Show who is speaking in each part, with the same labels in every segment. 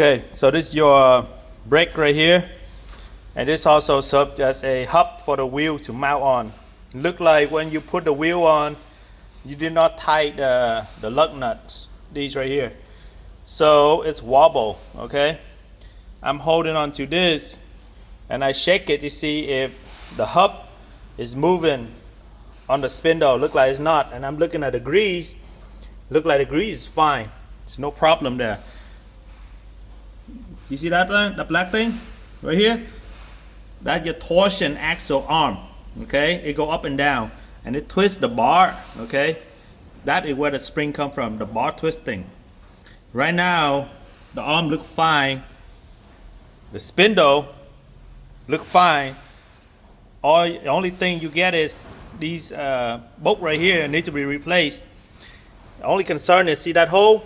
Speaker 1: Okay, so this is your brake right here, and this also serves as a hub for the wheel to mount on. Look like when you put the wheel on, you did not tighten the lug nuts, these right here. So it's wobble, okay? I'm holding on to this and I shake it to see if the hub is moving on the spindle. Look like it's not, and I'm looking at the grease. Look like the grease is fine. There's no problem there. You see that thing, the black thing right here? That's your torsion axle arm. Okay, it go up and down, and it twists the bar. Okay, that is where the spring come from, the bar twisting. Right now, the arm look fine. The spindle look fine. The only thing you get is these bolt right here need to be replaced. The only concern is, see that hole?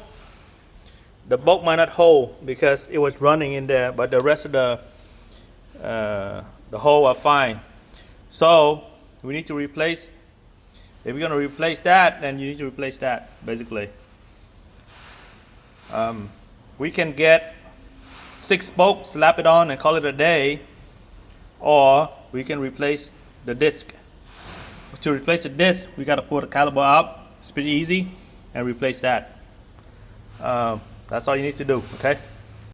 Speaker 1: The bolt might not hold because it was running in there, but the rest of the hole are fine. So we need to replace. If we're gonna replace that, then you need to replace that basically. We can get 6 bolts, slap it on, and call it a day, or we can replace the disc. To replace the disc, we gotta pull the caliper up. It's pretty easy, and replace that. That's all you need to do, okay?